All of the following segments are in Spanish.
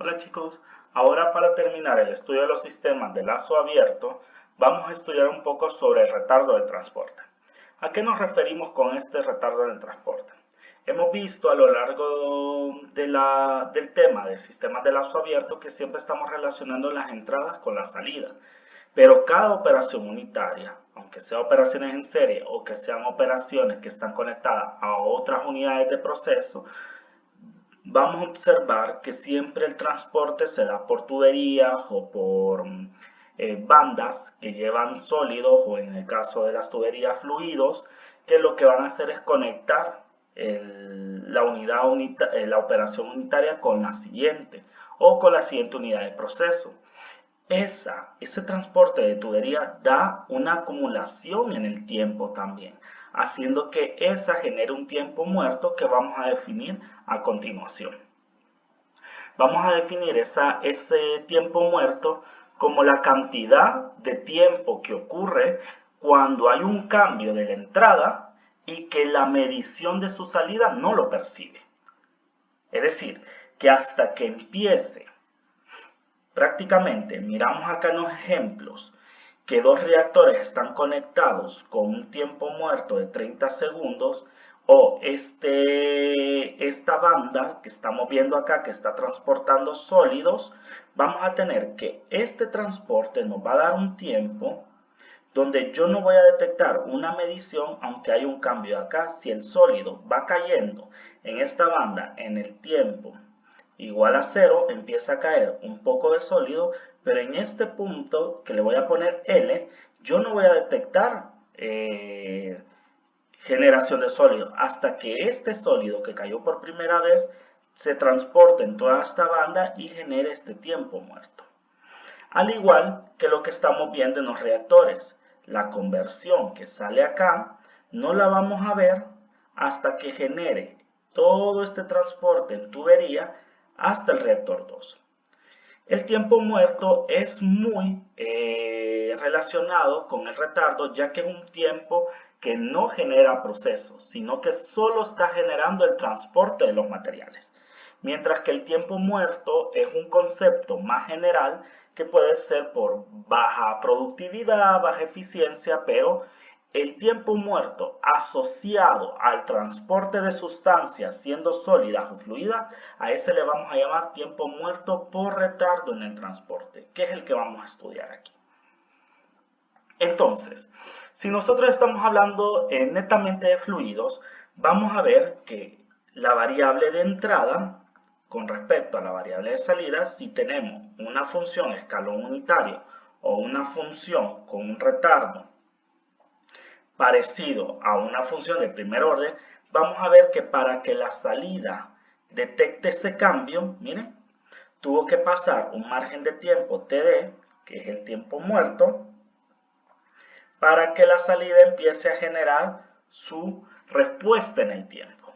Hola chicos, ahora para terminar el estudio de los sistemas de lazo abierto, vamos a estudiar un poco sobre el retardo del transporte. ¿A qué nos referimos con este retardo del transporte? Hemos visto a lo largo del tema de sistemas de lazo abierto que siempre estamos relacionando las entradas con la salida, pero cada operación unitaria, aunque sea operaciones en serie o que sean operaciones que están conectadas a otras unidades de proceso, vamos a observar que siempre el transporte se da por tuberías o por bandas que llevan sólidos, o en el caso de las tuberías, fluidos, que lo que van a hacer es conectar la operación unitaria con la siguiente o con la siguiente unidad de proceso. Ese transporte de tubería da una acumulación en el tiempo también, haciendo que esa genere un tiempo muerto que vamos a definir a continuación. Vamos a definir ese tiempo muerto como la cantidad de tiempo que ocurre cuando hay un cambio de la entrada y que la medición de su salida no lo percibe. Es decir, que hasta que empiece, prácticamente, miramos acá en los ejemplos, que dos reactores están conectados con un tiempo muerto de 30 segundos, o esta banda que estamos viendo acá que está transportando sólidos, vamos a tener que este transporte nos va a dar un tiempo donde yo no voy a detectar una medición aunque hay un cambio acá. Si el sólido va cayendo en esta banda en el tiempo igual a 0, empieza a caer un poco de sólido, pero en este punto que le voy a poner L, yo no voy a detectar generación de sólido hasta que este sólido que cayó por primera vez se transporte en toda esta banda y genere este tiempo muerto. Al igual que lo que estamos viendo en los reactores, la conversión que sale acá no la vamos a ver hasta que genere todo este transporte en tubería hasta el reactor 2. El tiempo muerto es muy relacionado con el retardo, ya que es un tiempo que no genera procesos, sino que solo está generando el transporte de los materiales. Mientras que el tiempo muerto es un concepto más general que puede ser por baja productividad, baja eficiencia, pero el tiempo muerto asociado al transporte de sustancias siendo sólidas o fluidas, a ese le vamos a llamar tiempo muerto por retardo en el transporte, que es el que vamos a estudiar aquí. Entonces, si nosotros estamos hablando netamente de fluidos, vamos a ver que la variable de entrada con respecto a la variable de salida, si tenemos una función escalón unitario o una función con un retardo parecido a una función de primer orden, vamos a ver que para que la salida detecte ese cambio, miren, tuvo que pasar un margen de tiempo TD, que es el tiempo muerto, para que la salida empiece a generar su respuesta en el tiempo.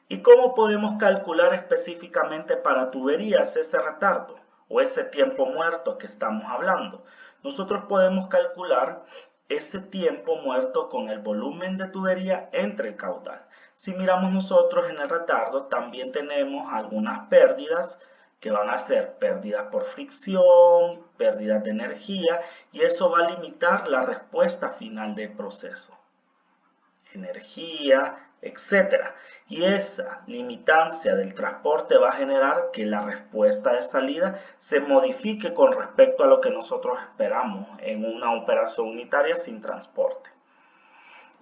¿Y cómo podemos calcular específicamente para tuberías ese retardo o ese tiempo muerto que estamos hablando? Nosotros podemos calcular ese tiempo muerto con el volumen de tubería entre el caudal. Si miramos nosotros en el retardo, también tenemos algunas pérdidas que van a ser pérdidas por fricción, pérdidas de energía, y eso va a limitar la respuesta final del proceso. Energía, etcétera. Y esa limitancia del transporte va a generar que la respuesta de salida se modifique con respecto a lo que nosotros esperamos en una operación unitaria sin transporte.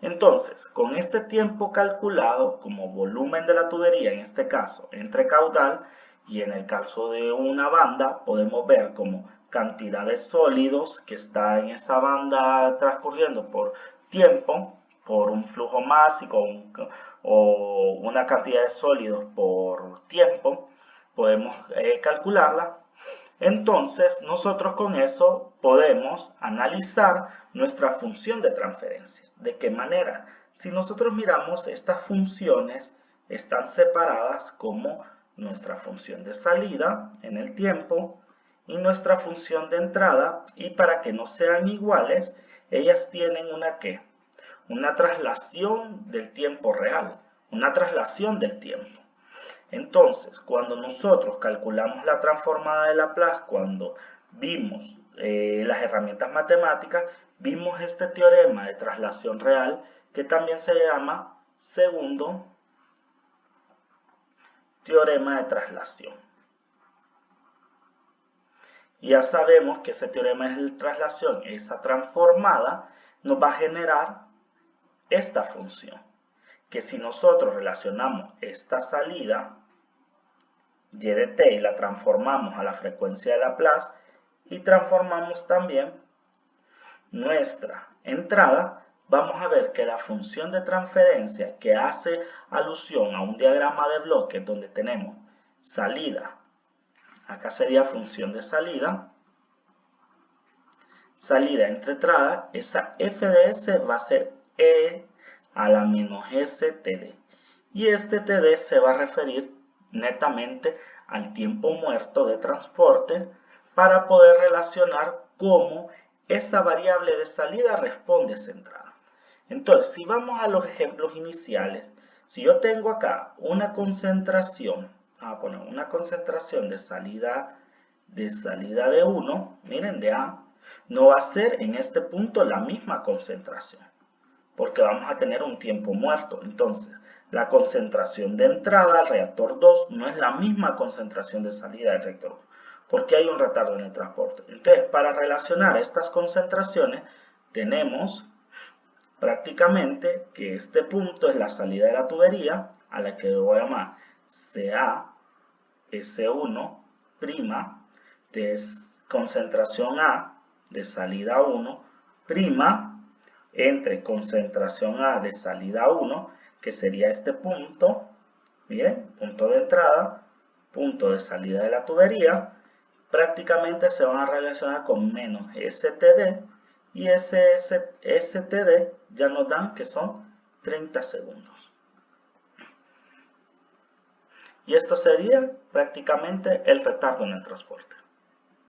Entonces, con este tiempo calculado como volumen de la tubería, en este caso entre caudal, y en el caso de una banda, podemos ver como cantidad de sólidos que está en esa banda transcurriendo por tiempo, por un flujo másico o una cantidad de sólidos por tiempo, podemos calcularla. Entonces, nosotros con eso podemos analizar nuestra función de transferencia. ¿De qué manera? Si nosotros miramos, estas funciones están separadas como nuestra función de salida en el tiempo y nuestra función de entrada, y para que no sean iguales, ellas tienen una traslación del tiempo real, una traslación del tiempo. Entonces, cuando nosotros calculamos la transformada de Laplace, cuando vimos las herramientas matemáticas, vimos este teorema de traslación real, que también se llama segundo teorema de traslación. Y ya sabemos que ese teorema de traslación, esa transformada, nos va a generar esta función. Que si nosotros relacionamos esta salida y de t y la transformamos a la frecuencia de Laplace y transformamos también nuestra entrada, vamos a ver que la función de transferencia que hace alusión a un diagrama de bloques donde tenemos salida, acá sería función de salida, salida entre entrada, esa f de s va a ser e a la menos std. Y este td se va a referir netamente al tiempo muerto de transporte para poder relacionar cómo esa variable de salida responde a esa entrada. Entonces, si vamos a los ejemplos iniciales, si yo tengo acá una concentración, vamos a poner una concentración de salida de 1, miren, de A, no va a ser en este punto la misma concentración, porque vamos a tener un tiempo muerto. Entonces, la concentración de entrada al reactor 2 no es la misma concentración de salida del reactor 1, porque hay un retardo en el transporte. Entonces, para relacionar estas concentraciones, tenemos prácticamente que este punto es la salida de la tubería, a la que voy a llamar CA S1', de concentración A de salida 1', entre concentración A de salida 1, que sería este punto, miren, punto de entrada, punto de salida de la tubería, prácticamente se van a relacionar con menos STD, y ese STD ya nos dan que son 30 segundos. Y esto sería prácticamente el retardo en el transporte.